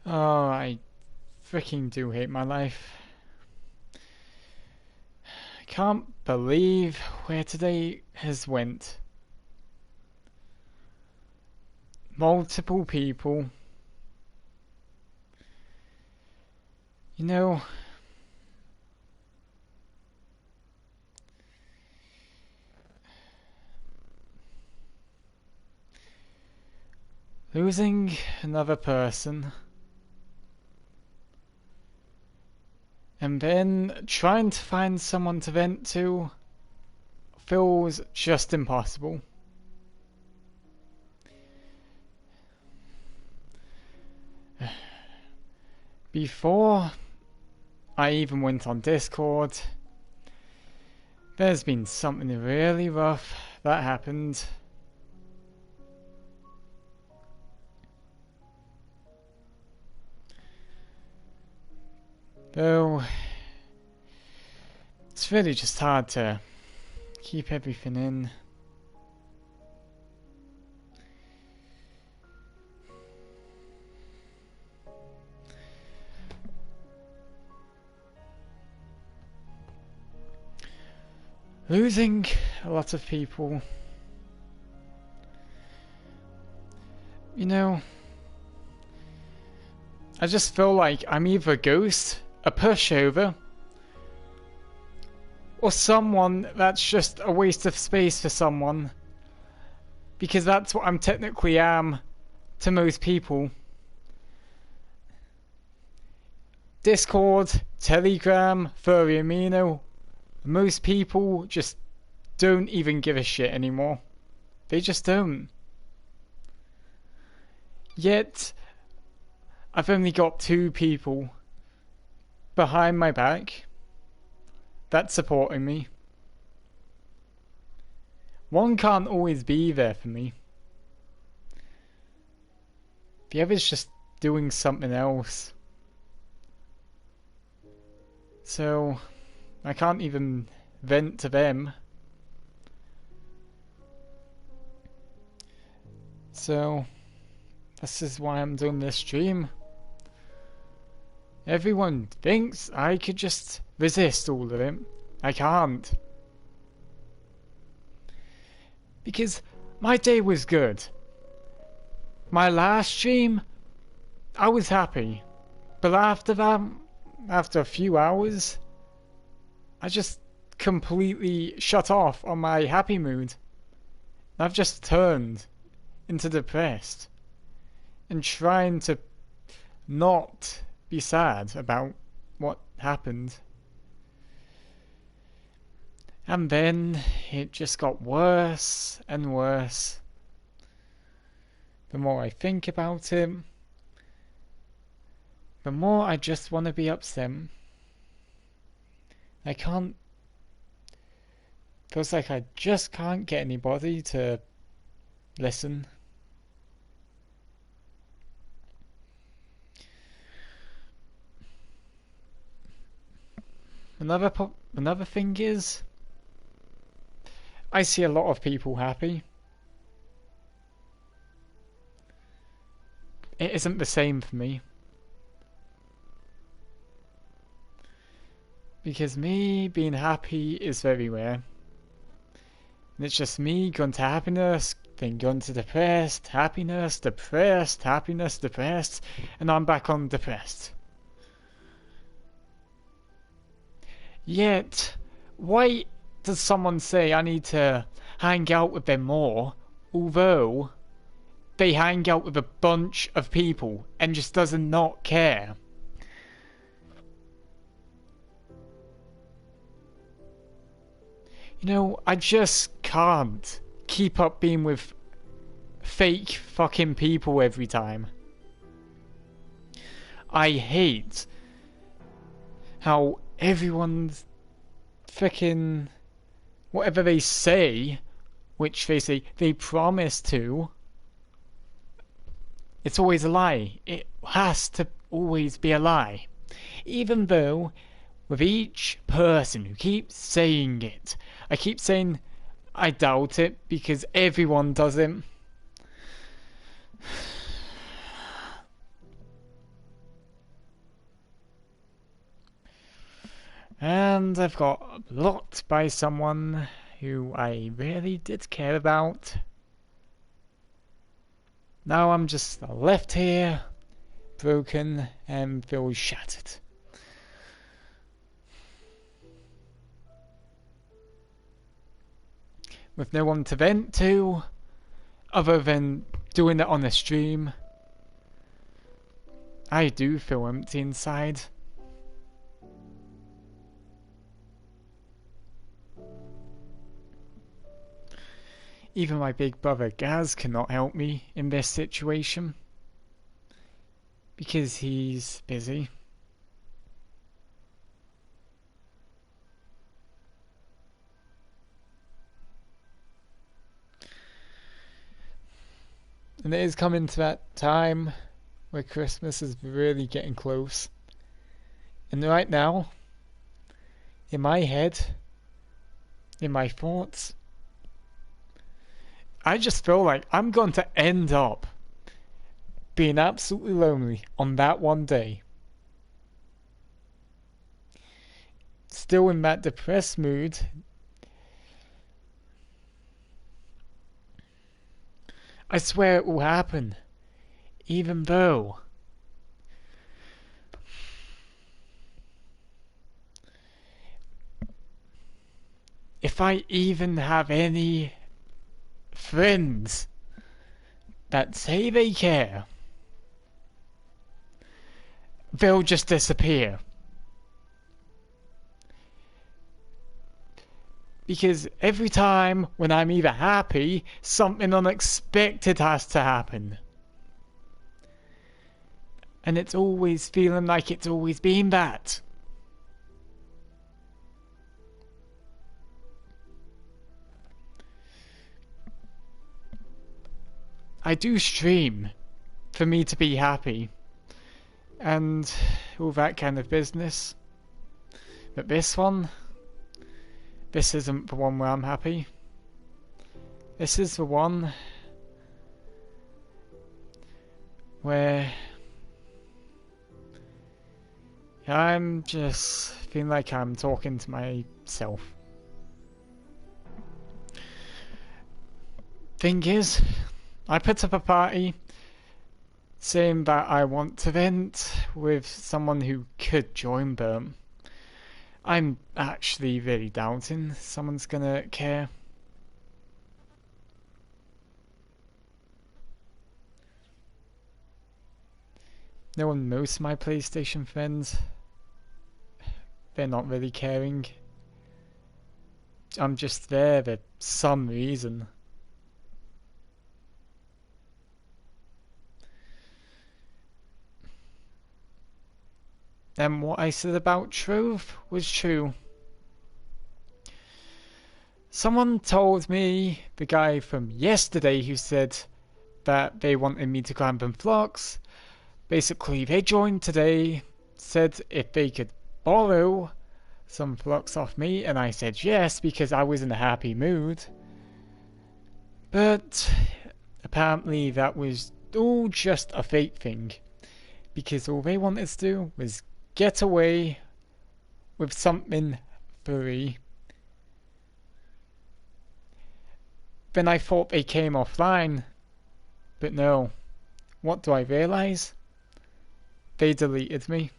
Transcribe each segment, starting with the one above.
Oh, I freaking do hate my life. I can't believe where today has went. Multiple people. You know, losing another person and then trying to find someone to vent to feels just impossible. Before I even went on Discord, there's been something really rough that happened. Though, it's really just hard to keep everything in. Losing a lot of people. You know, I just feel like I'm either a ghost, a pushover, or someone that's just a waste of space for someone. Because that's what I'm technically am to most people. Discord, Telegram, Furry Amino. Most people just don't even give a shit anymore. They just don't. Yet, I've only got 2 people behind my back that's supporting me. One can't always be there for me. The other's just doing something else. So, I can't even vent to them. So, this is why I'm doing this stream. Everyone thinks I could just resist all of it. I can't. Because my day was good. My last stream, I was happy. But after that, after a few hours, I just completely shut off on my happy mood. I've just turned into depressed and trying to not be sad about what happened. And then it just got worse and worse. The more I think about it, the more I just want to be upset. I can't. Feels like I just can't get anybody to listen. Another thing is, I see a lot of people happy. It isn't the same for me. Because me being happy is very rare. And it's just me going to happiness, then going to depressed, happiness, depressed, happiness, depressed, and I'm back on depressed. Yet, why does someone say I need to hang out with them more, although they hang out with a bunch of people and just doesn't not care? You know, I just can't keep up being with fake fucking people every time. I hate how everyone's freaking whatever they say, which they say they promise to, it's always a lie. It has to always be a lie. Even though with each person who keeps saying it, I keep saying I doubt it because everyone does it. And I've got blocked by someone who I really did care about. Now I'm just left here, broken, and feel shattered. With no one to vent to, other than doing it on a stream. I do feel empty inside. Even my big brother Gaz cannot help me in this situation because he's busy. And it is coming to that time where Christmas is really getting close. And right now, in my head, in my thoughts, I just feel like I'm going to end up being absolutely lonely on that one day. Still in that depressed mood. I swear it will happen. Even though if I even have any friends that say they care, they'll just disappear. Because every time when I'm either happy, something unexpected has to happen. And it's always feeling like it's always been that. I do stream for me to be happy and all that kind of business. But this isn't the one where I'm happy. This is the one where I'm just feeling like I'm talking to myself. Thing is, I put up a party saying that I want to vent with someone who could join, but I'm actually really doubting someone's gonna care. No one knows my PlayStation friends. They're not really caring. I'm just there for some reason. And what I said about Trove was true. Someone told me, the guy from yesterday who said that they wanted me to climb in flocks, basically they joined today, said if they could borrow some flocks off me, and I said yes because I was in a happy mood. But apparently that was all just a fake thing, because all they wanted to do was get away with something furry. Then I thought they came offline, but no. What do I realise? They deleted me.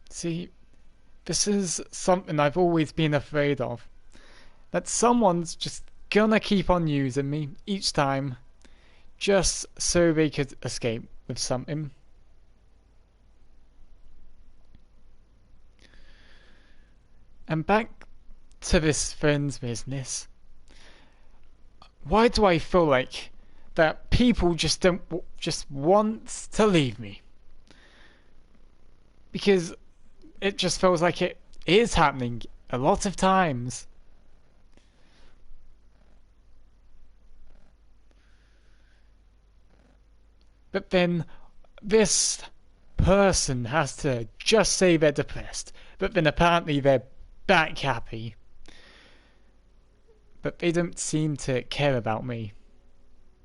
See, this is something I've always been afraid of. That someone's just gonna keep on using me each time, just so they could escape with something. And back to this friend's business. Why do I feel like that people just don't just want to leave me? Because it just feels like it is happening a lot of times. But then this person has to just say they're depressed, but then apparently they're back happy. But they don't seem to care about me.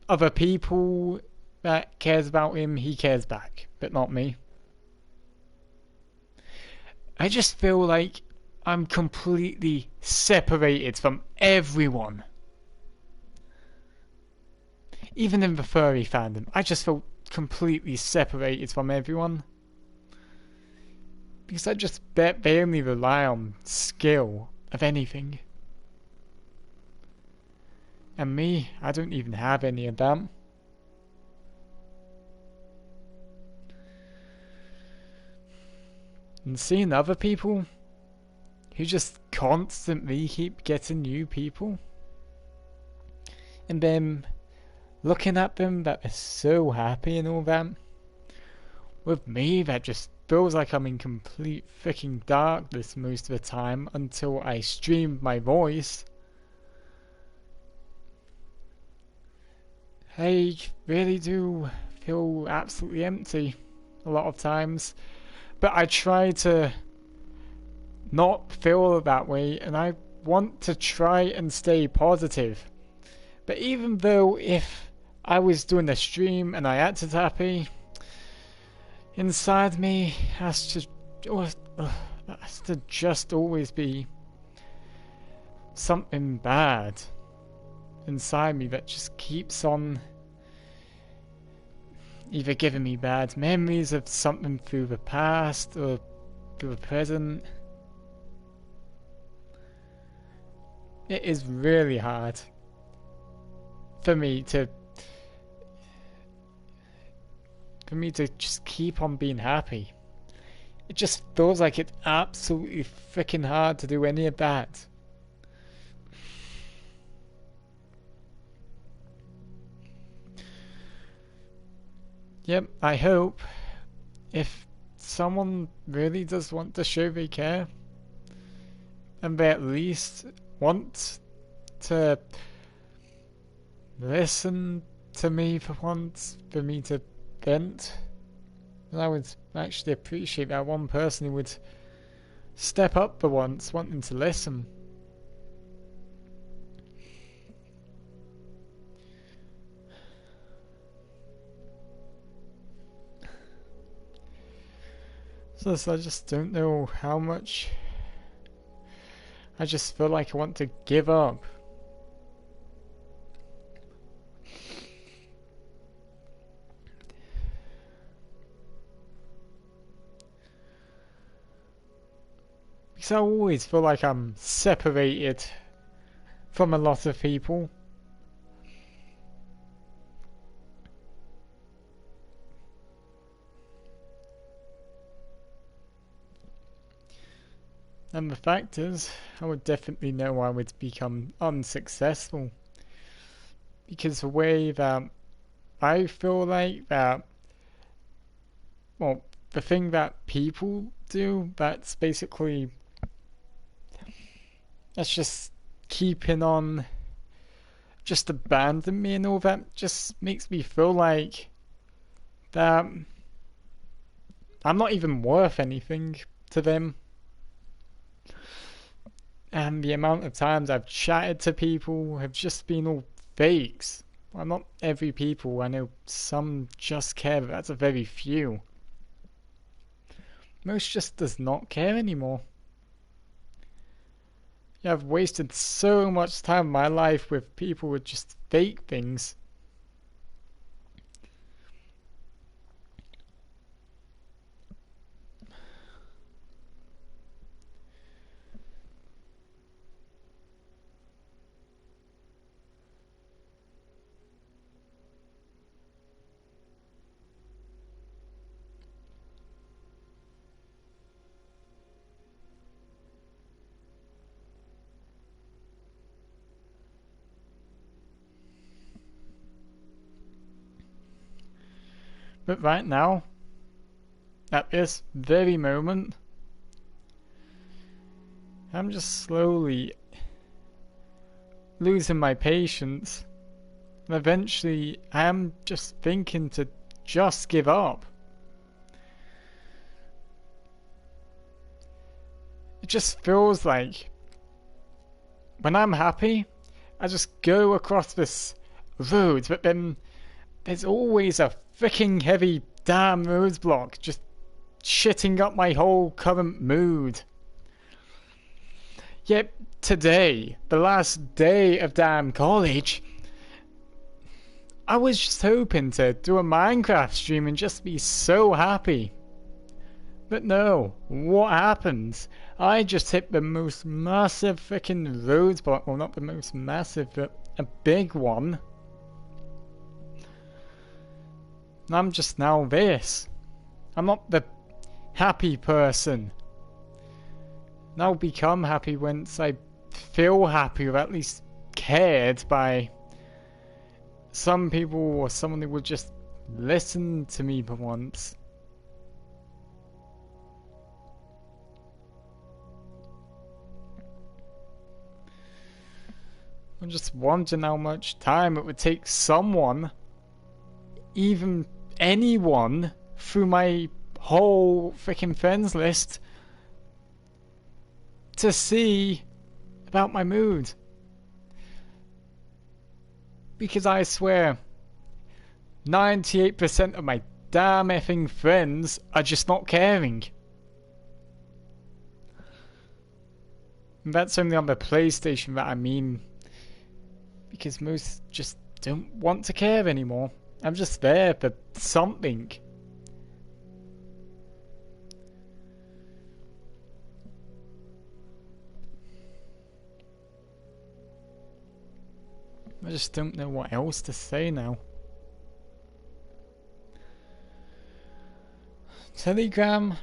Other people that cares about him, he cares back, but not me. I just feel like I'm completely separated from everyone. Even in the furry fandom, I just feel completely separated from everyone. Because I just bet they only rely on skill of anything. And me, I don't even have any of that. And seeing other people who just constantly keep getting new people, and then looking at them that they're so happy and all that, with me that just feels like I'm in complete freaking darkness most of the time until I stream my voice. I really do feel absolutely empty a lot of times, but I try to not feel that way, and I want to try and stay positive. But even though if I was doing a stream and I acted happy, inside me has to just always be something bad inside me that just keeps on either giving me bad memories of something through the past or through the present. It is really hard for me to just keep on being happy. It just feels like it's absolutely freaking hard to do any of that. Yep, I hope if someone really does want to show they care, and they at least want to listen to me for once, for me to vent, and I would actually appreciate that one person who would step up for once, wanting to listen. So I just don't know how much. I just feel like I want to give up. Because I always feel like I'm separated from a lot of people. And the fact is, I would definitely know I would become unsuccessful. Because the way that I feel like that, well, the thing that people do, that's basically, that's just keeping on, just abandon me and all that, just makes me feel like that I'm not even worth anything to them. And the amount of times I've chatted to people have just been all fakes. Well, not every people, I know some just care, but that's a very few. Most just does not care anymore. Yeah, I've wasted so much time in my life with people with just fake things. But right now, at this very moment, I'm just slowly losing my patience. And eventually, I am just thinking to just give up. It just feels like when I'm happy, I just go across this road, but then there's always a freaking heavy damn roadblock just shitting up my whole current mood. Yet today, the last day of damn college, I was just hoping to do a Minecraft stream and just be so happy. But no, what happens? I just hit the most massive freaking roadblock. Well, not the most massive, but a big one. And I'm just now this. I'm not the happy person. And I'll become happy once I feel happy, or at least cared by some people or someone who would just listen to me for once. I'm just wondering how much time it would take someone, even anyone, through my whole freaking friends list to see about my mood. Because I swear, 98% of my damn effing friends are just not caring. And that's only on the PlayStation that I mean. Because most just don't want to care anymore. I'm just there for something. I just don't know what else to say now. Telegram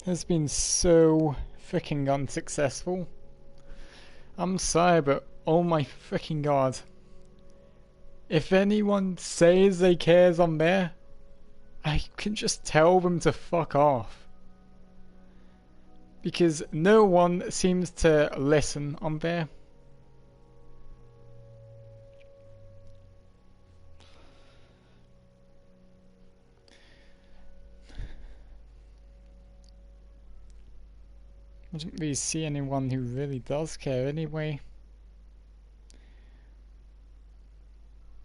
has been so freaking unsuccessful. I'm sorry, but oh my freaking god. If anyone says they cares on there, I can just tell them to fuck off. Because no one seems to listen on there. I don't really see anyone who really does care anyway.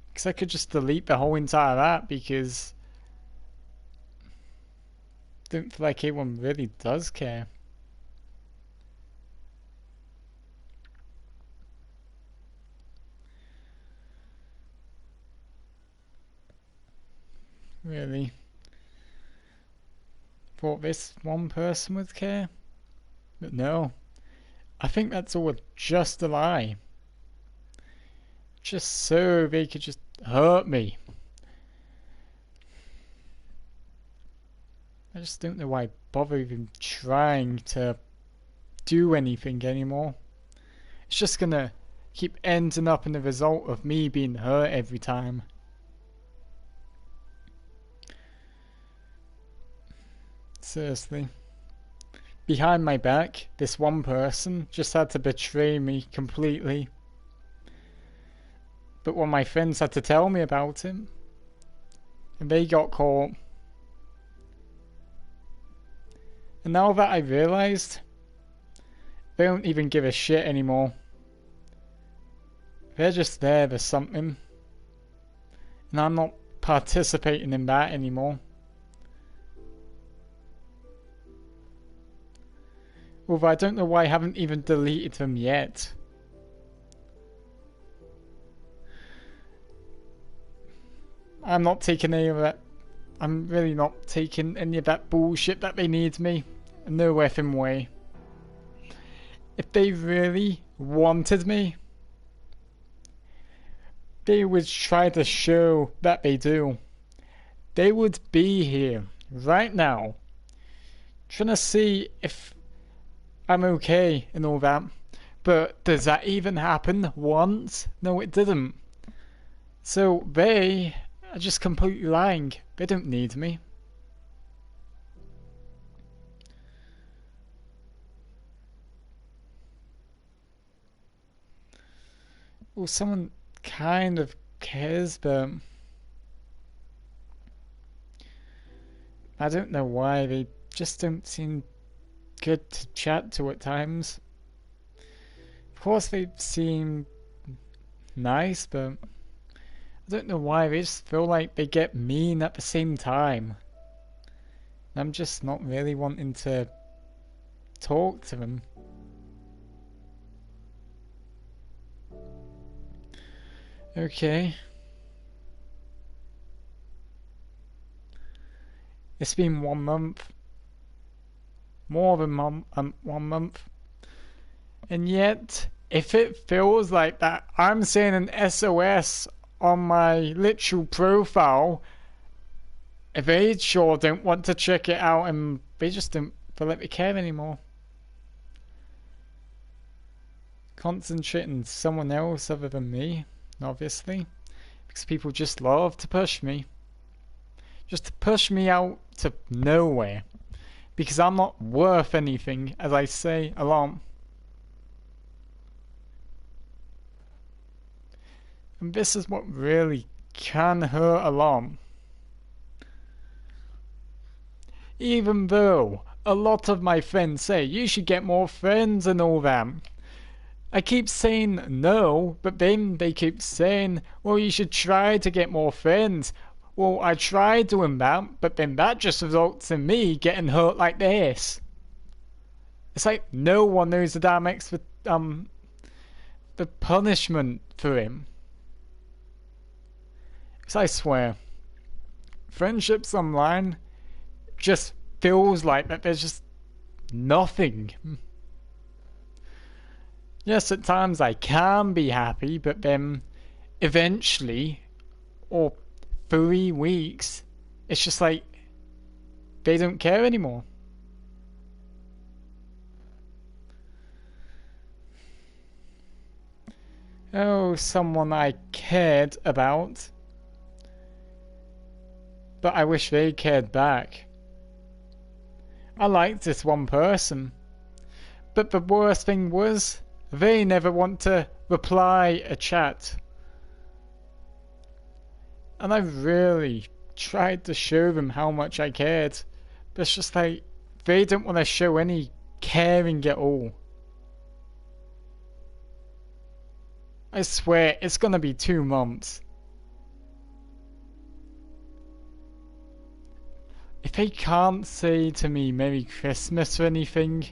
Because I could just delete the whole entire app because I don't feel like anyone really does care. Really? Thought this one person would care? But no, I think that's all just a lie. Just so they could just hurt me. I just don't know why I bother even trying to do anything anymore. It's just gonna keep ending up in the result of me being hurt every time. Seriously. Behind my back, this one person just had to betray me completely. But when my friends had to tell me about him, and they got caught. And now that I realised, they don't even give a shit anymore. They're just there for something. And I'm not participating in that anymore. Although I don't know why I haven't even deleted them yet. I'm not taking any of that. I'm really not taking any of that bullshit that they need me. No effing way. If they really wanted me, they would try to show that they do. They would be here right now, trying to see if I'm okay and all that. But does that even happen once? No, it didn't. So they are just completely lying. They don't need me. Well, someone kind of cares, but I don't know why. They just don't seem good to chat to at times. Of course they seem nice, but I don't know why, they just feel like they get mean at the same time. I'm just not really wanting to talk to them. Okay. It's been 1 month. More than 1 month. And yet, if it feels like that, I'm seeing an SOS on my literal profile. If they sure don't want to check it out, and they just don't feel like they care anymore. Concentrate on someone else other than me, obviously. Because people just love to push me. Just to push me out to nowhere. Because I'm not worth anything, as I say a lot. And this is what really can hurt a lot. Even though a lot of my friends say you should get more friends and all that. I keep saying no, but then they keep saying, well, you should try to get more friends. Well, I tried doing that, but then that just results in me getting hurt like this. It's like no one knows the damn the punishment for him. Because I swear, friendships online just feels like that there's just nothing. Yes, at times I can be happy, but then eventually, or 3 weeks, it's just like they don't care anymore. Oh, someone I cared about, but I wish they cared back. I liked this one person, but the worst thing was they never want to reply a chat. And I really tried to show them how much I cared, but it's just like they don't want to show any caring at all. I swear it's gonna be 2 months. If they can't say to me Merry Christmas or anything,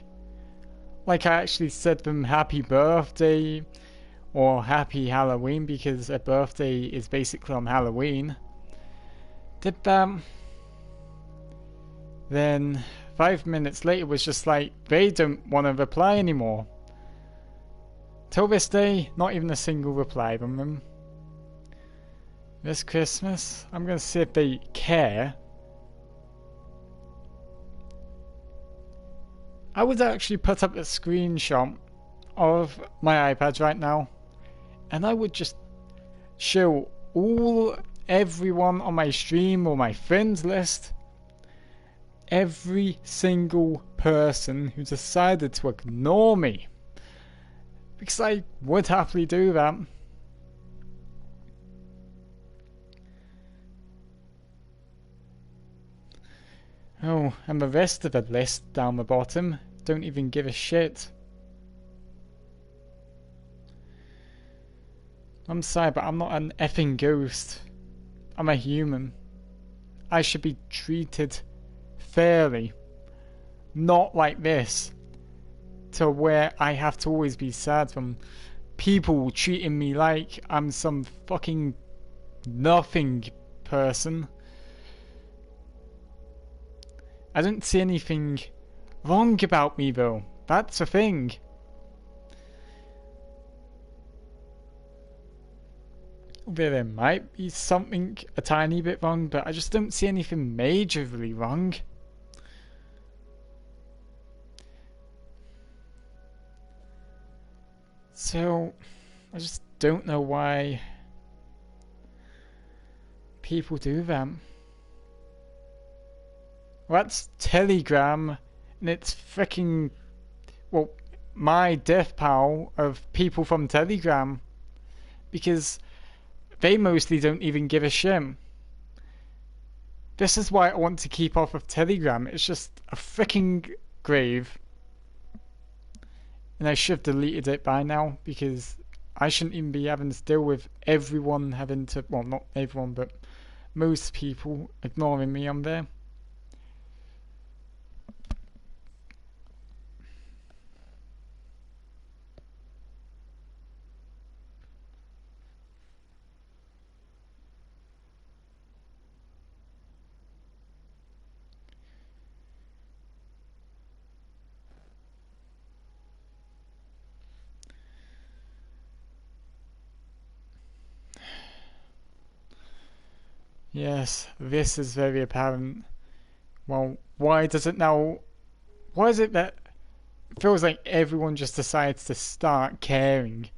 like I actually said them Happy Birthday or Happy Halloween, because their birthday is basically on Halloween, did that, then 5 minutes later was just like they don't want to reply anymore. Till this day, not even a single reply from them. This Christmas, I'm gonna see if they care. I would actually put up a screenshot of my iPad right now, and I would just show everyone on my stream or my friends list, every single person who decided to ignore me, because I would happily do that. Oh, and the rest of the list down the bottom don't even give a shit. I'm sorry, but I'm not an effing ghost. I'm a human. I should be treated fairly. Not like this. To where I have to always be sad from people treating me like I'm some fucking nothing person. I don't see anything wrong about me though. That's the thing. There might be something a tiny bit wrong, but I just don't see anything majorly wrong. So, I just don't know why people do that. Well, that's Telegram, and it's freaking, well, my death pile of people from Telegram, because they mostly don't even give a shit. This is why I want to keep off of Telegram. It's just a freaking grave. And I should have deleted it by now, because I shouldn't even be having to deal with everyone having to, well, not everyone, but most people ignoring me on there. Yes, this is very apparent. Well, why is it that it feels like everyone just decides to start caring?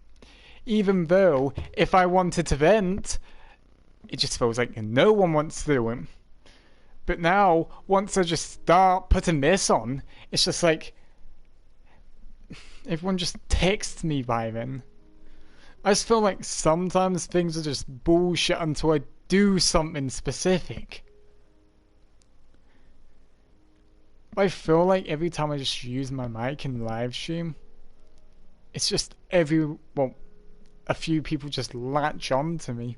Even though, if I wanted to vent, it just feels like no one wants to do it. But now, once I just start putting this on, it's just like everyone just texts me by then. I just feel like sometimes things are just bullshit until I do something specific. I feel like every time I just use my mic in live stream, it's just a few people just latch on to me.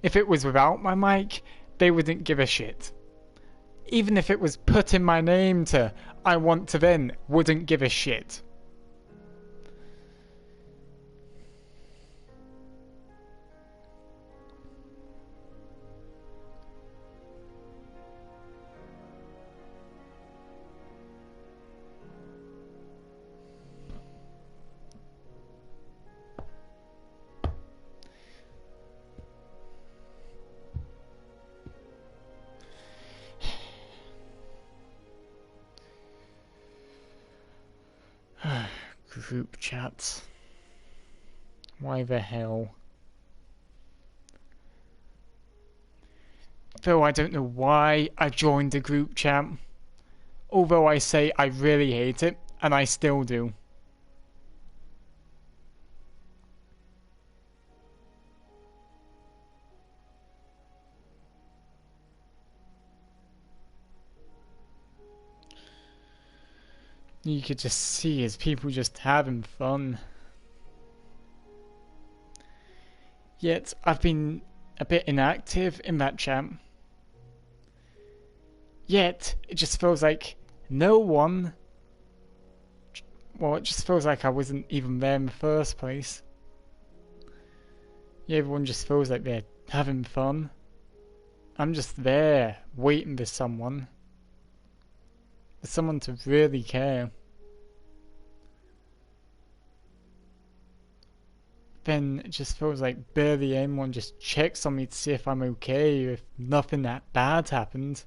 If it was without my mic, they wouldn't give a shit. Even if it was putting my name to I want to then, wouldn't give a shit. Group chats. Why the hell? Though I don't know why I joined the group chat. Although I say I really hate it, and I still do. You could just see as people just having fun. Yet I've been a bit inactive in that chat. Yet it just feels like no one. Well, it just feels like I wasn't even there in the first place. Yeah, everyone just feels like they're having fun. I'm just there, waiting for someone. For someone to really care. Then it just feels like barely anyone just checks on me to see if I'm okay, if nothing that bad happened.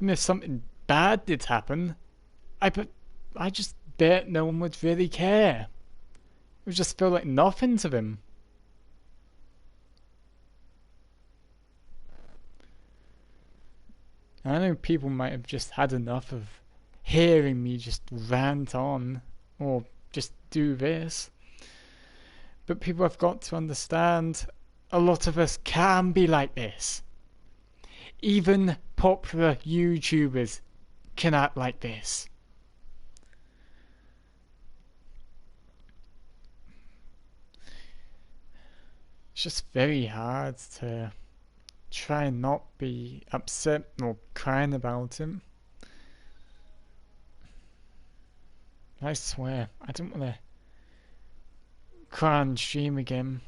And if something bad did happen, I just bet no one would really care. It would just feel like nothing to them. I know people might have just had enough of hearing me just rant on or just do this. But people have got to understand a lot of us can be like this. Even popular YouTubers can act like this. It's just very hard to try and not be upset or crying about it. I swear, I don't want to cry on stream again.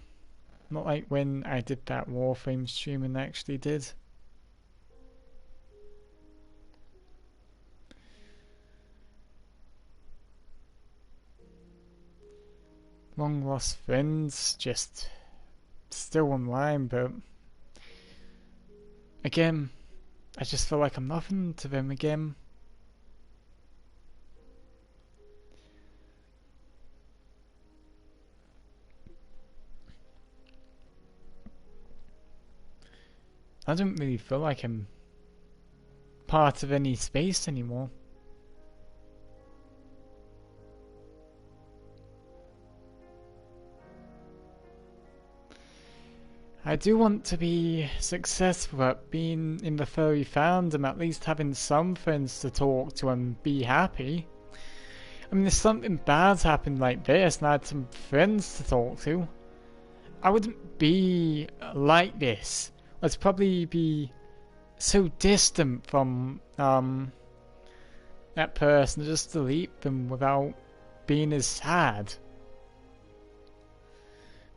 Not like when I did that Warframe stream and actually did. Long lost friends, just still online, but again, I just feel like I'm nothing to them again. I don't really feel like I'm part of any space anymore. I do want to be successful at being in the furry fandom, at least having some friends to talk to and be happy. I mean, if something bad happened like this and I had some friends to talk to, I wouldn't be like this. I'd probably be so distant from that person, just delete them without being as sad.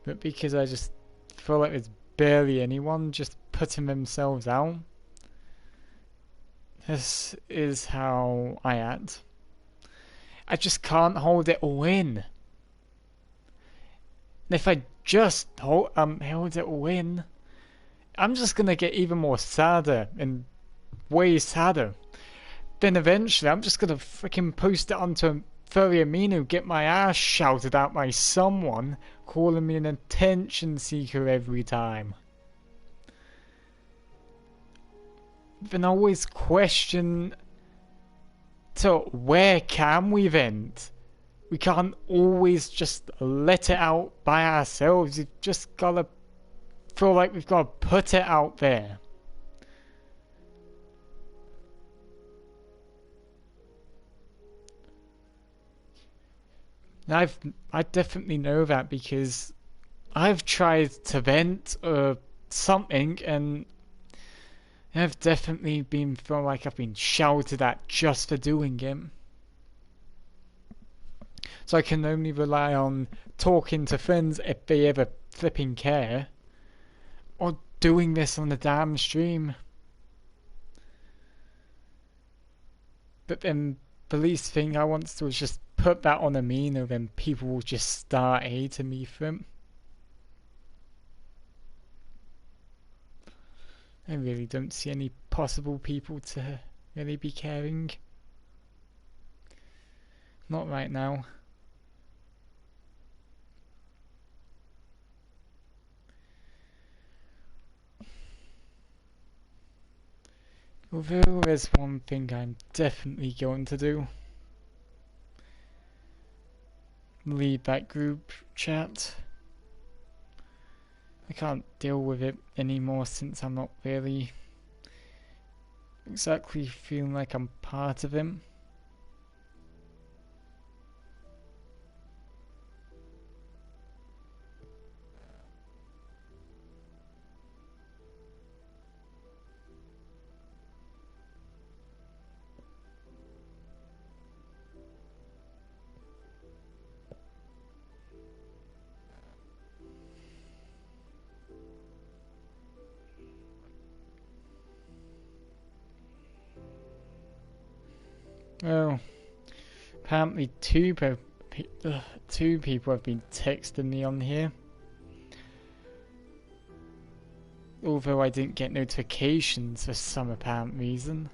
But because I just feel like there's barely anyone just putting themselves out, this is how I act. I just can't hold it all in. And if I just hold it all in, I'm just gonna get even more sadder and way sadder. Then eventually I'm just gonna freaking post it onto Furry Amino, get my ass shouted at by someone calling me an attention seeker every time. Then I always question, so where can we vent? We can't always just let it out by ourselves. You've just gotta feel like we've gotta put it out there. And I definitely know that because I've tried to vent or something, and I've definitely been feel like I've been shouted at just for doing it. So I can only rely on talking to friends if they ever flipping care, or doing this on the damn stream. But then the least thing I want to do is just put that on Amino, then people will just start hating me for it. I really don't see any possible people to really be caring. Not right now. Although there's one thing I'm definitely going to do. Leave that group chat. I can't deal with it anymore since I'm not really exactly feeling like I'm part of it. Well, apparently two people have been texting me on here. Although I didn't get notifications for some apparent reason.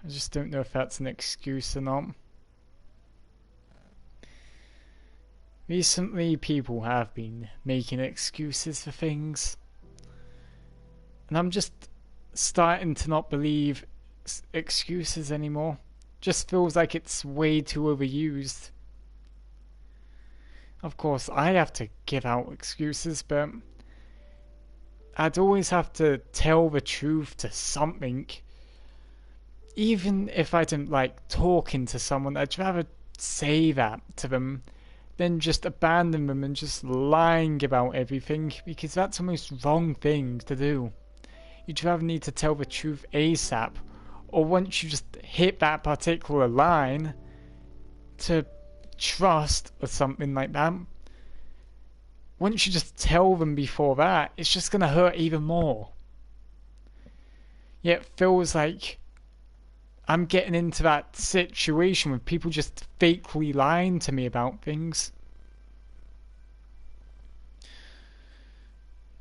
I just don't know if that's an excuse or not. Recently, people have been making excuses for things. And I'm just starting to not believe excuses anymore. Just feels like it's way too overused. Of course, I have to give out excuses, but I'd always have to tell the truth to something. Even if I didn't like talking to someone, I'd rather say that to them than just abandon them and just lying about everything, because that's the most wrong thing to do. You'd rather need to tell the truth ASAP, or once you just hit that particular line to trust or something like that, once you just tell them before that, it's just gonna hurt even more. Yet it feels like I'm getting into that situation with people just fakely lying to me about things.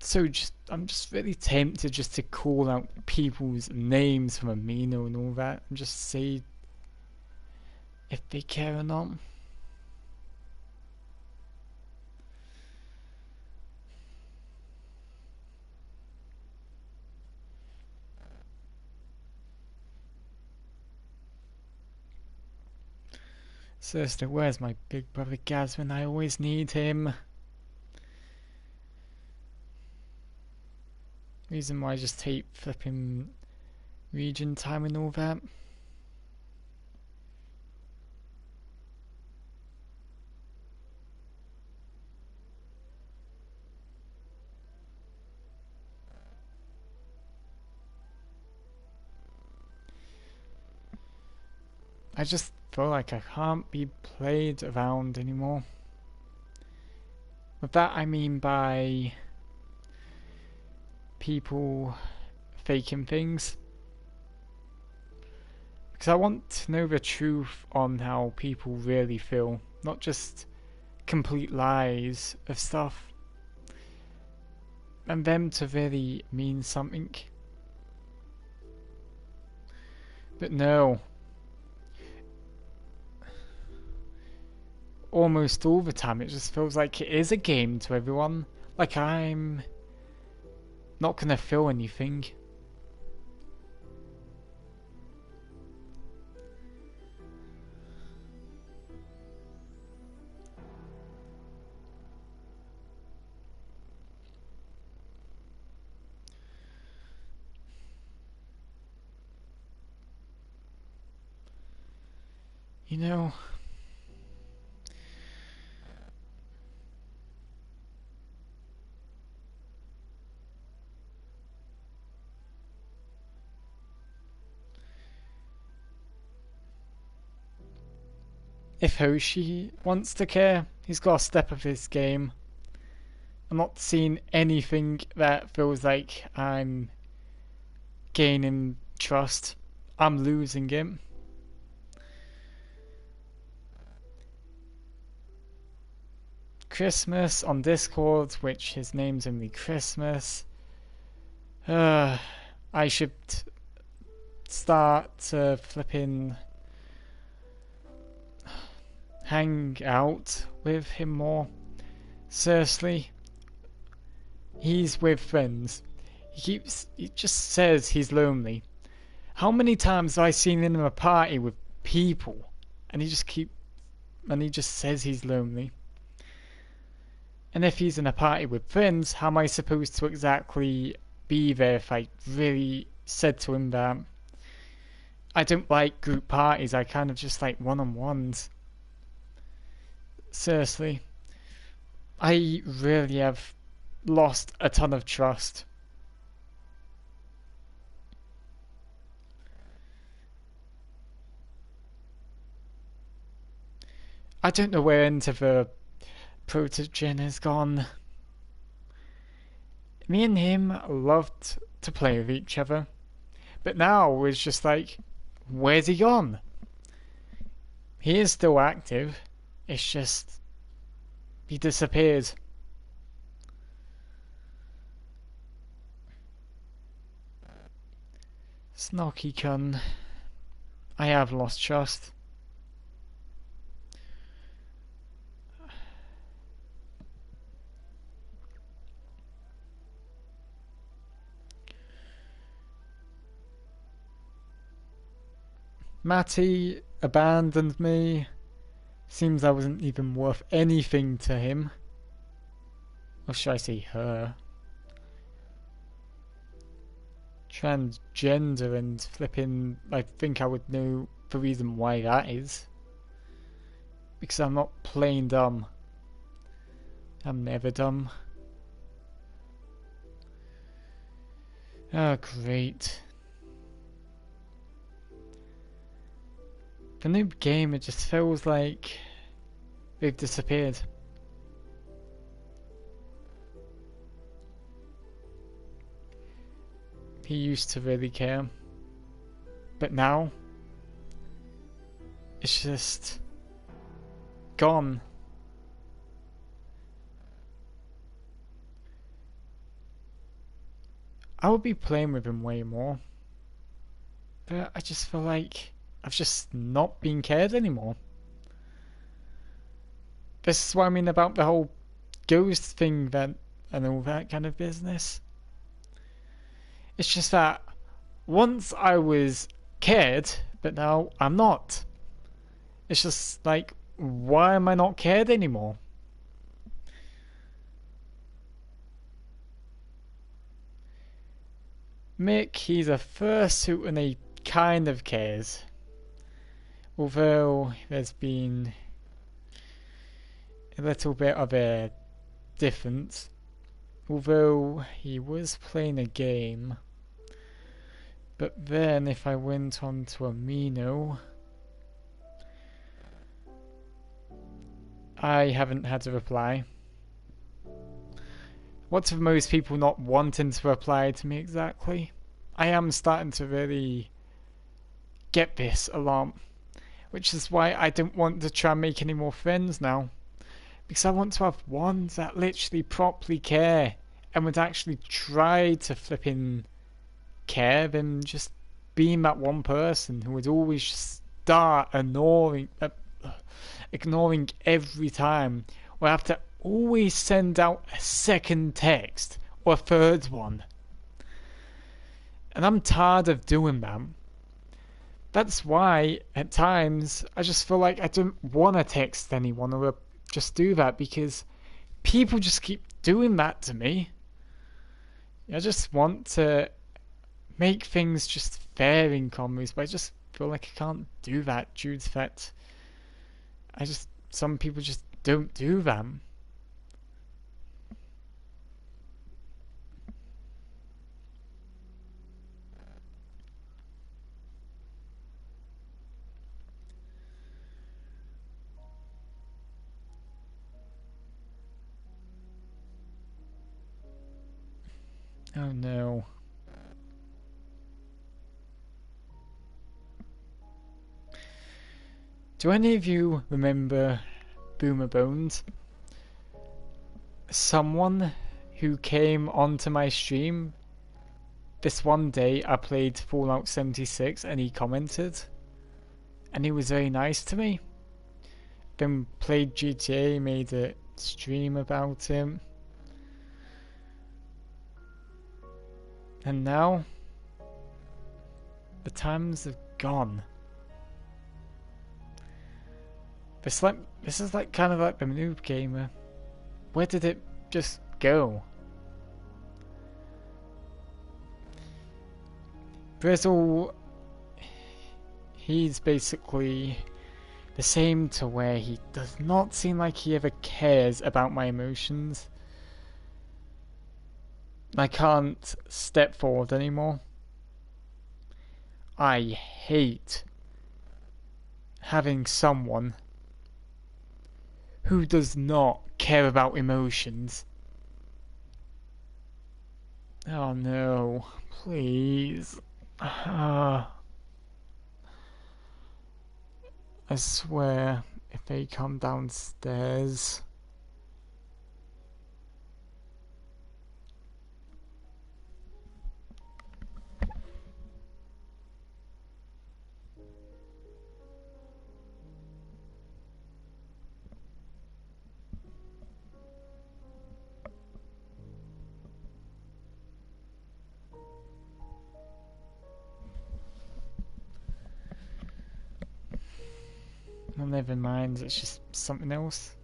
So I'm just really tempted just to call out people's names from Amino and all that, and just say if they care or not. Seriously, where's my big brother Gaz when I always need him? Reason why I just hate flipping region time and all that. I just feel like I can't be played around anymore. With that I mean by people faking things. Because I want to know the truth on how people really feel, not just complete lies of stuff. And them to really mean something. But no. Almost all the time it just feels like it is a game to everyone. Like I'm not gonna feel anything. You know, if Hoshi wants to care, he's got to step up his game. I'm not seeing anything that feels like I'm gaining trust. I'm losing it. Christmas on Discord, which his name's only Christmas. I should start flipping hang out with him more. Seriously, he's with friends. He just says he's lonely. How many times have I seen him in a party with people, and he just says he's lonely? And if he's in a party with friends, how am I supposed to exactly be there if I really said to him that I don't like group parties, I kind of just like one-on-ones? Seriously, I really have lost a ton of trust. I don't know where into the protogen has gone. Me and him loved to play with each other, but now it's just like, where's he gone? He is still active, it's just he disappeared. Snarky cun. I have lost trust. Matty abandoned me. Seems I wasn't even worth anything to him. Or should I say her? Transgender and flipping, I think I would know the reason why that is. Because I'm not plain dumb. I'm never dumb. Oh, great. The new game, it just feels like they've disappeared. He used to really care, but now it's just gone. I would be playing with him way more, but I just feel like I've just not been cared anymore. This is what I mean about the whole ghost thing and all that kind of business. It's just that once I was cared, but now I'm not. It's just like, why am I not cared anymore? Mick, he's a fursuit and he kind of cares. Although there's been a little bit of a difference. Although he was playing a game. But then if I went on to Amino, I haven't had a reply. What's with most people not wanting to reply to me exactly? I am starting to really get this a lot. Which is why I don't want to try and make any more friends now. Because I want to have ones that literally properly care and would actually try to flipping care than just being that one person who would always start ignoring every time, or have to always send out a second text or a third one. And I'm tired of doing that. That's why at times I just feel like I don't want to text anyone or just do that, because people just keep doing that to me. I just want to make things just fair in combos, but I just feel like I can't do that due to that some people just don't do them. Oh no. Do any of you remember Boomer Bones? Someone who came onto my stream this one day, I played Fallout 76 and he commented. And he was very nice to me. Then played GTA, made a stream about him. And now, the times have gone. This is like kind of like the noob gamer. Where did it just go? Brizzle, he's basically the same to where he does not seem like he ever cares about my emotions. I can't step forward anymore. I hate having someone who does not care about emotions. Oh no, please. I swear, if they come downstairs... Well, never mind, it's just something else.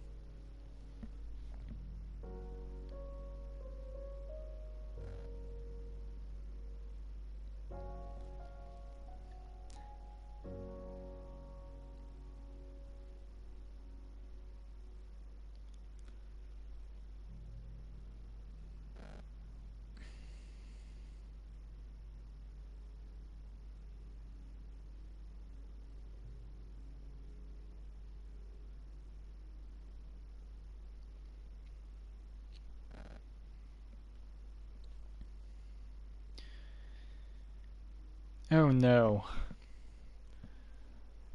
Oh no.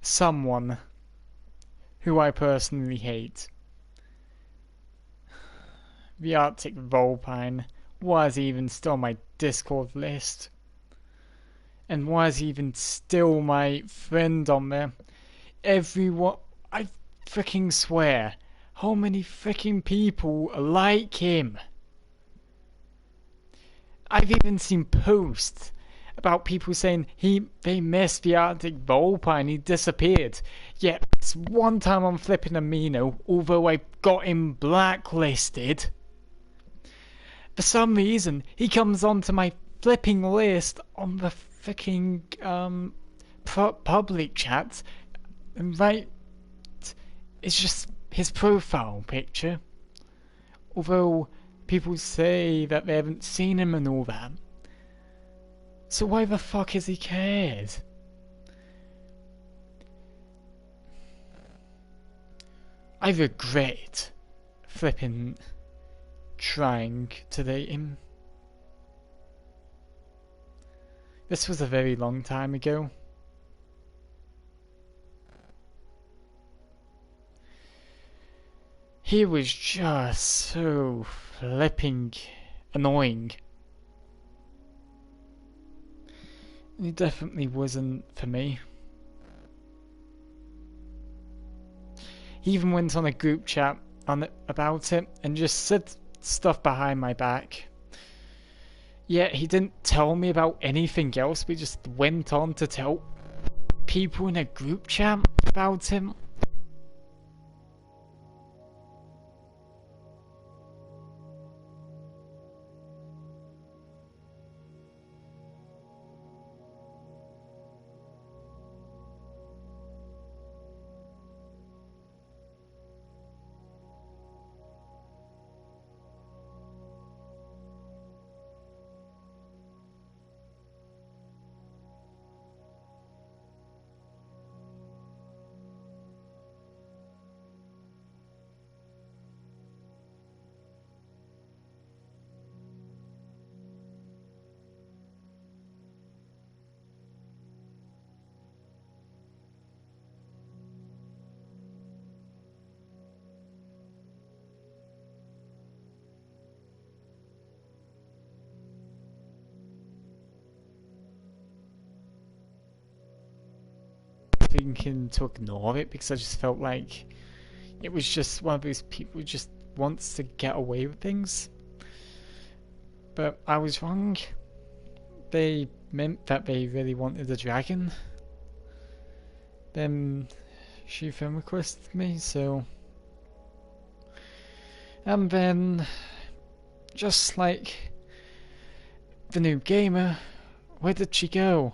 Someone who I personally hate. The Arctic Vulpine was even still on my Discord list. And was even still my friend on there. Everyone, I freaking swear, how many freaking people like him? I've even seen posts about people saying they missed the Arctic Volpine and he disappeared. Yet it's one time on Flipping Amino, although I got him blacklisted, for some reason he comes onto my flipping list on the freaking public chat, and right, it's just his profile picture. Although people say that they haven't seen him and all that. So why the fuck has he cared? I regret flipping trying to date him. This was a very long time ago. He was just so flipping annoying. He definitely wasn't for me. He even went on a group chat about it and just said stuff behind my back. Yet he didn't tell me about anything else, but just went on to tell people in a group chat about him. Thinking to ignore it because I just felt like it was just one of those people who just wants to get away with things. But I was wrong. They meant that they really wanted a dragon. Then she friend requested me, so. And then, just like the new gamer, where did she go?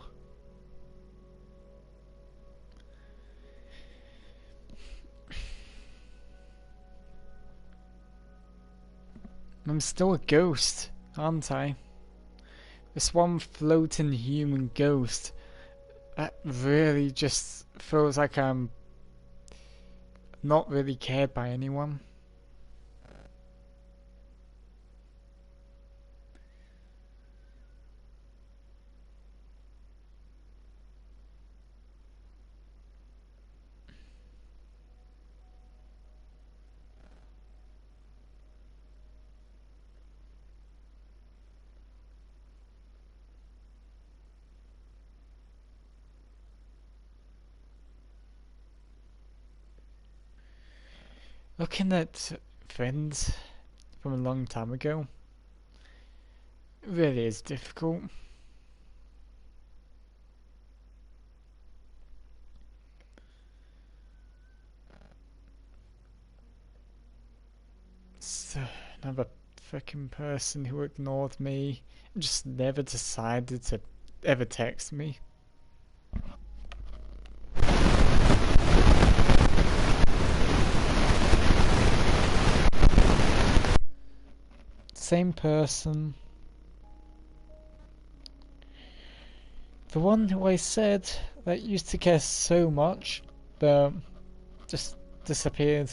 I'm still a ghost, aren't I? This one floating human ghost that really just feels like I'm not really cared by anyone. Looking at friends from a long time ago really is difficult. So, another freaking person who ignored me and just never decided to ever text me. Same person. The one who I said that used to care so much, but just disappeared.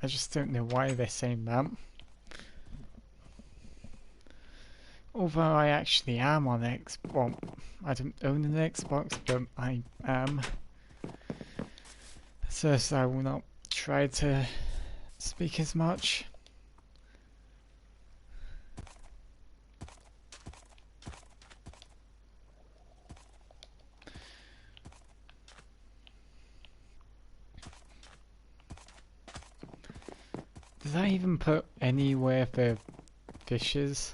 I just don't know why they're saying that. Although I actually am on Xbox. Well, I don't own an Xbox, but I am. So I will not try to speak as much. Did I even put anywhere for fishes?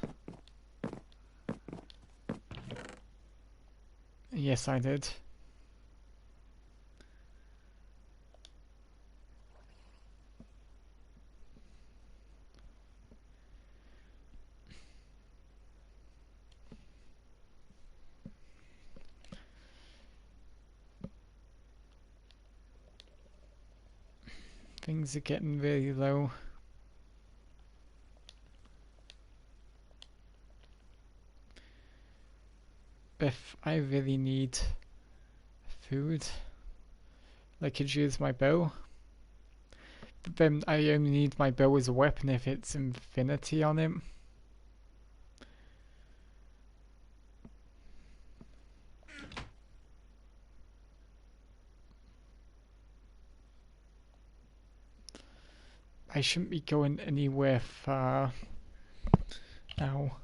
Yes, I did. Things are getting really low. If I really need food, I could use my bow. But then I only need my bow as a weapon if it's infinity on it. I shouldn't be going anywhere far now.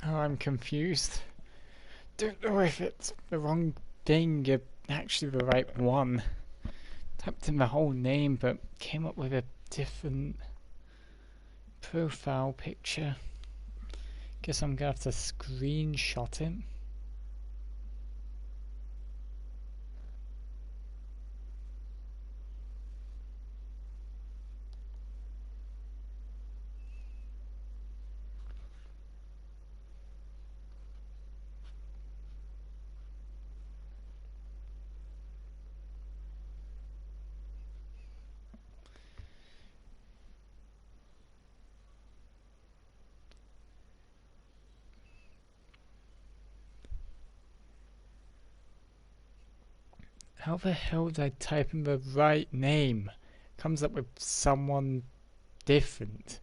Oh, I'm confused. Don't know if it's the wrong thing or actually the right one. Typed in the whole name but came up with a different profile picture. Guess I'm gonna have to screenshot it. How the hell did I type in the right name? Comes up with someone different.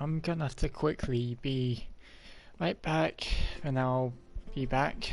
I'm gonna have to quickly be right back and I'll be back.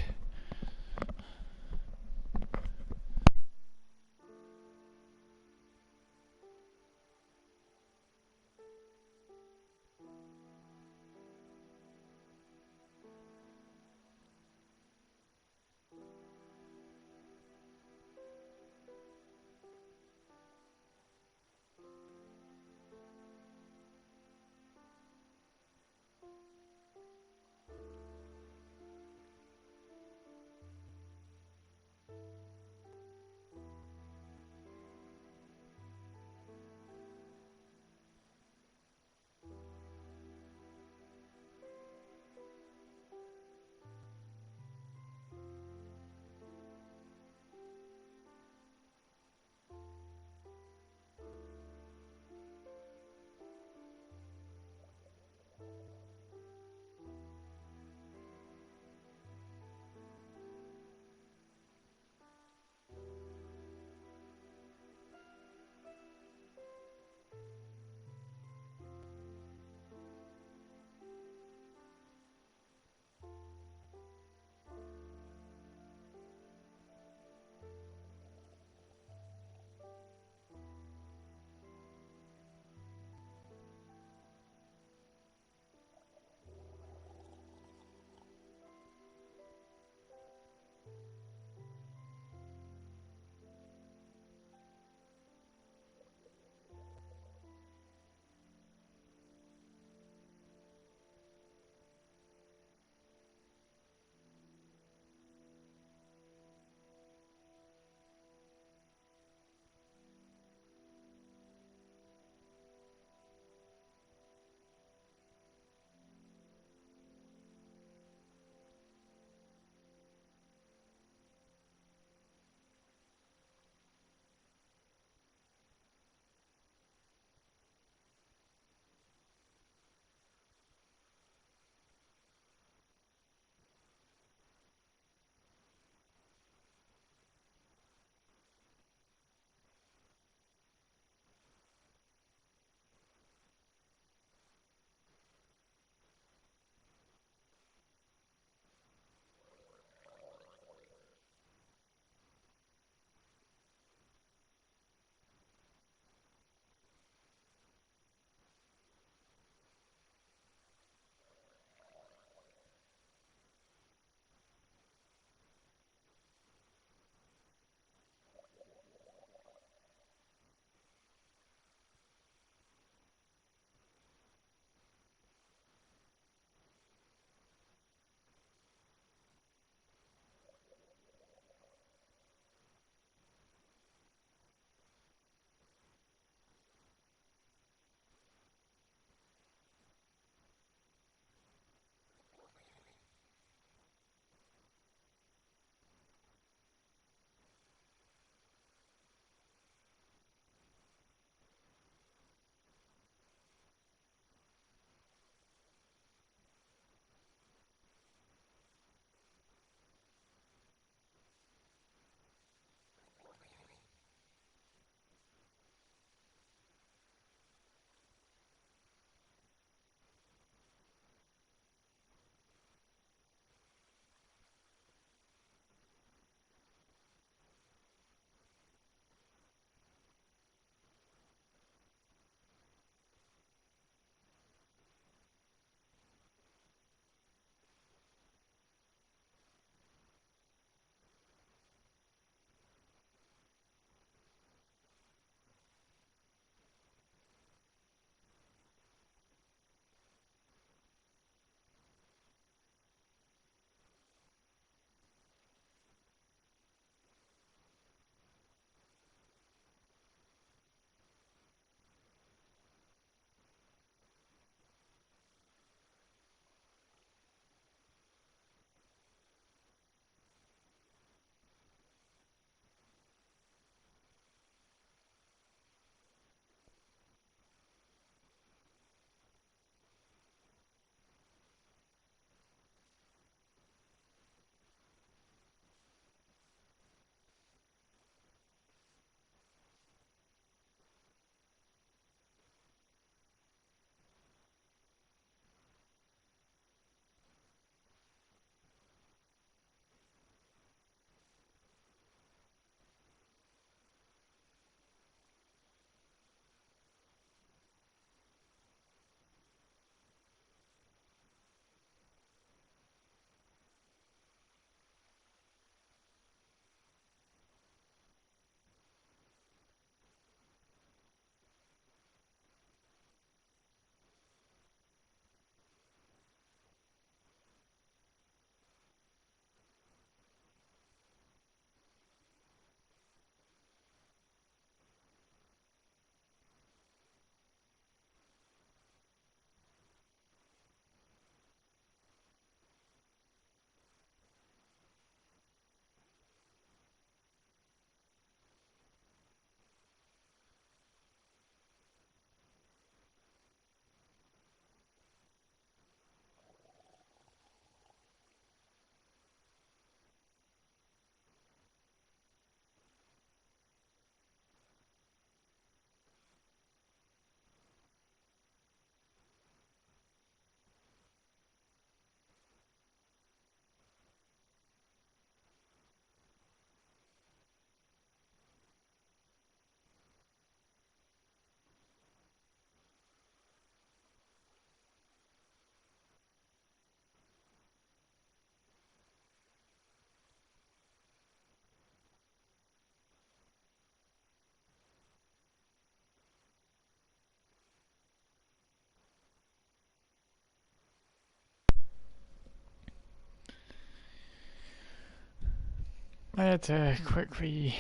I had to quickly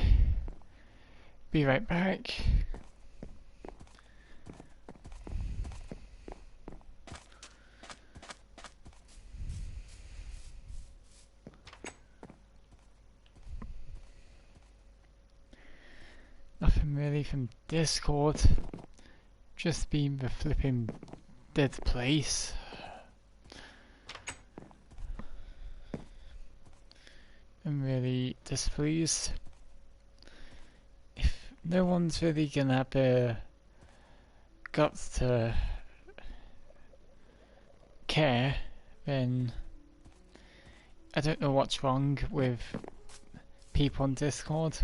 be right back. Nothing really from Discord. Just been the flipping dead place. I'm really displeased. If no one's really gonna have the guts to care, then I don't know what's wrong with people on Discord.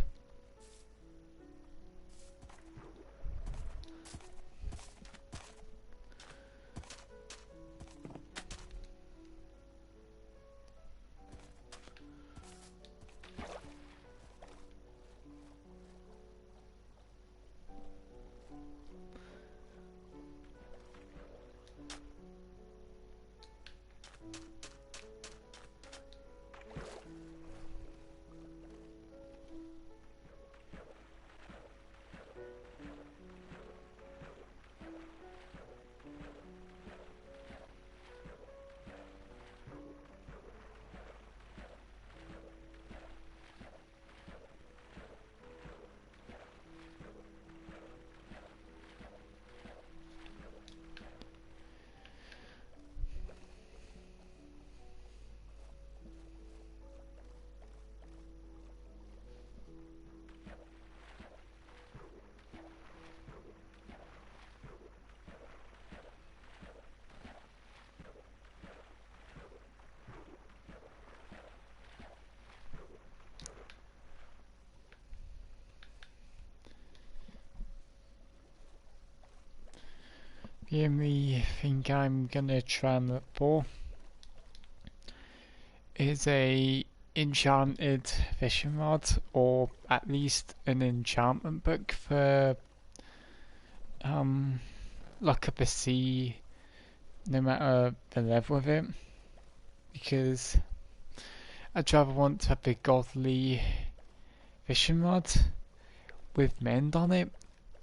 The only thing I'm gonna try and look for is a enchanted fishing rod, or at least an enchantment book for Luck of the Sea, no matter the level of it, because I'd rather want to have a godly fishing rod with mend on it,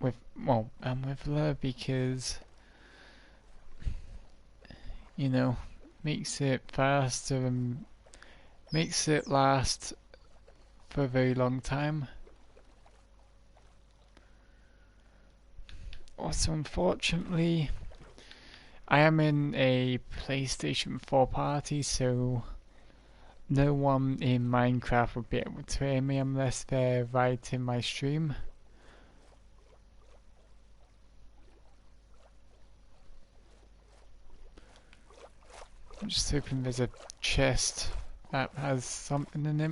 and with lure, because you know, makes it faster and makes it last for a very long time. Also, unfortunately, I am in a PlayStation 4 party, so no one in Minecraft would be able to hear me unless they're right in my stream. I'm just hoping there's a chest that has something in it.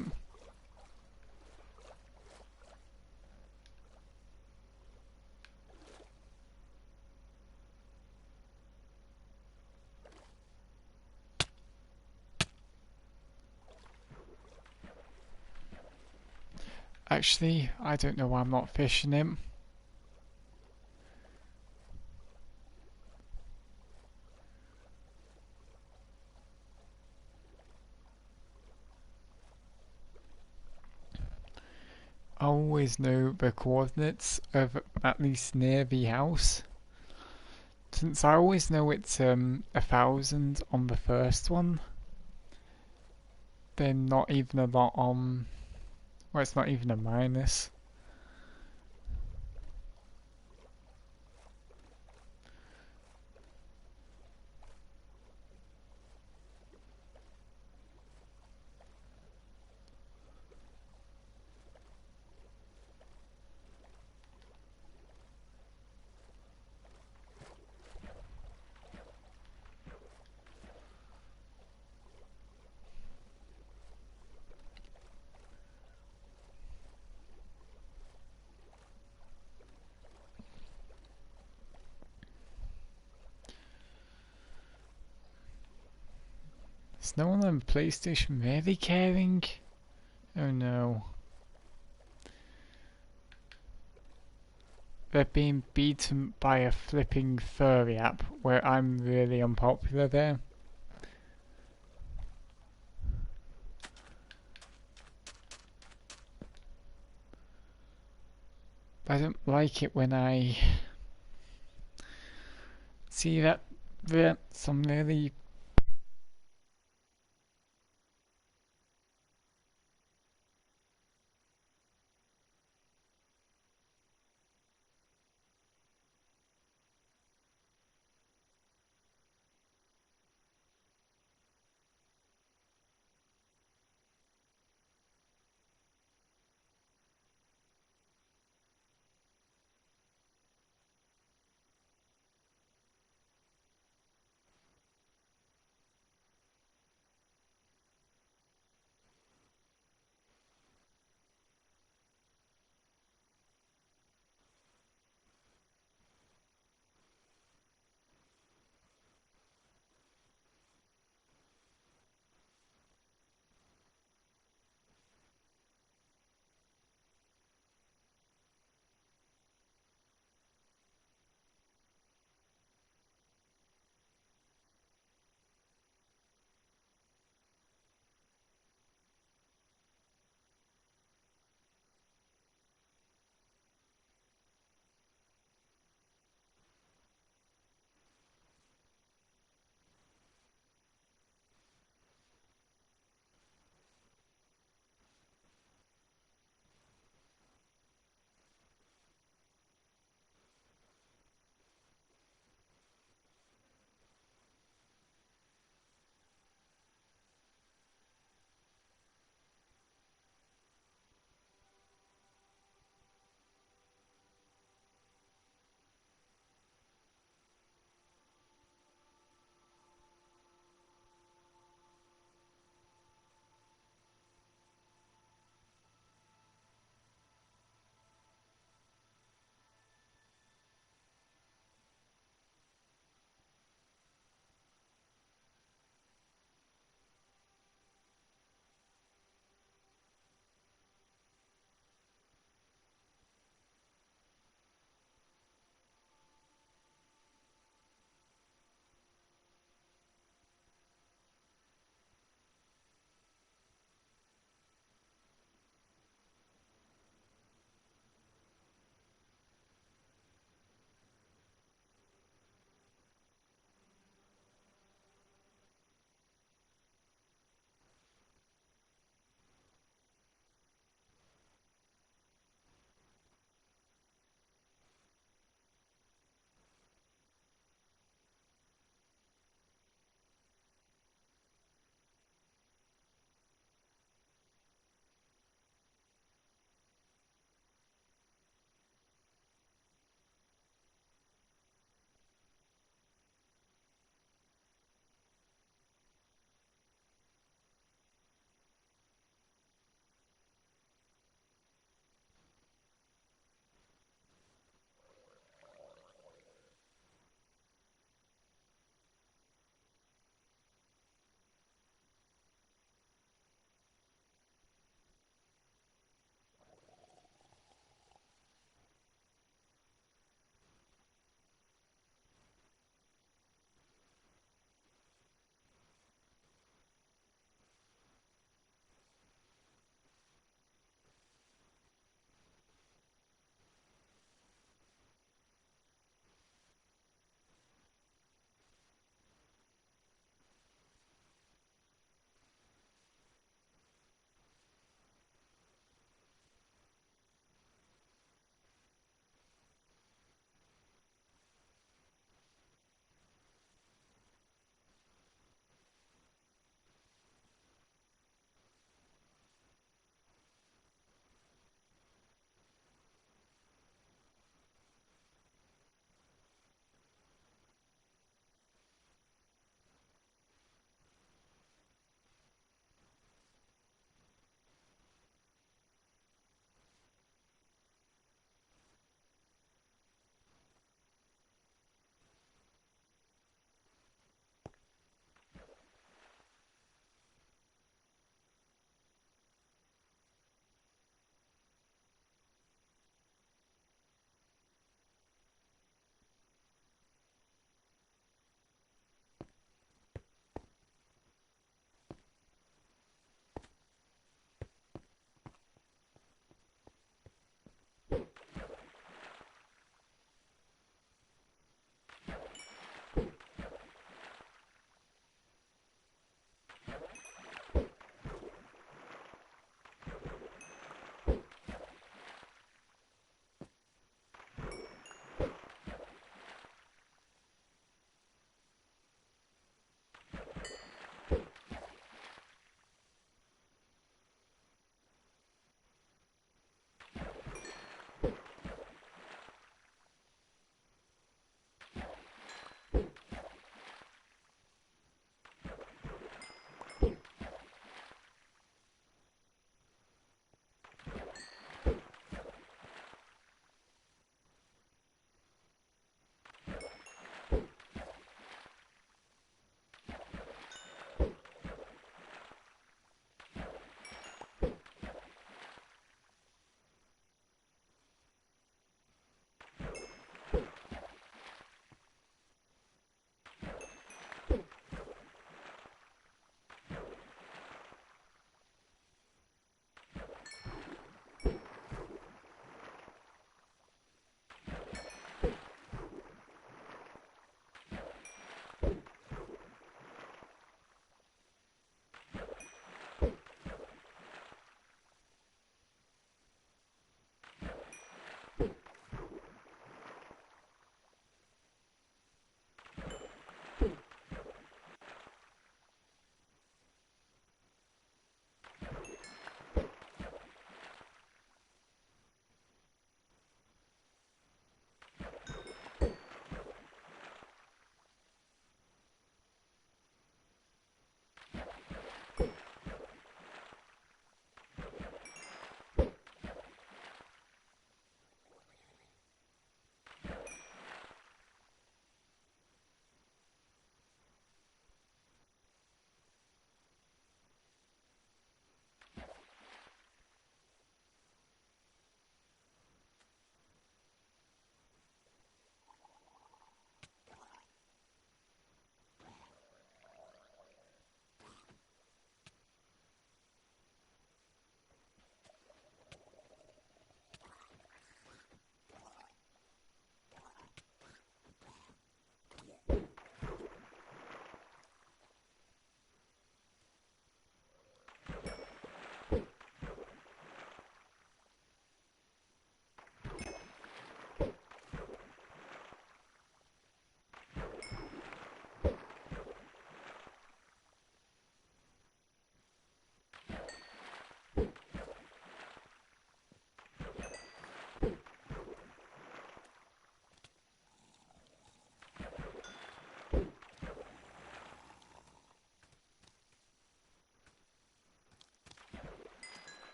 Actually, I don't know why I'm not fishing it. I always know the coordinates of at least near the house. Since I always know it's 1,000 on the first one, then not even a lot on, well, it's not even a minus. Is no one on PlayStation really caring? Oh no. They're being beaten by a flipping furry app where I'm really unpopular there. But I don't like it when I see that some really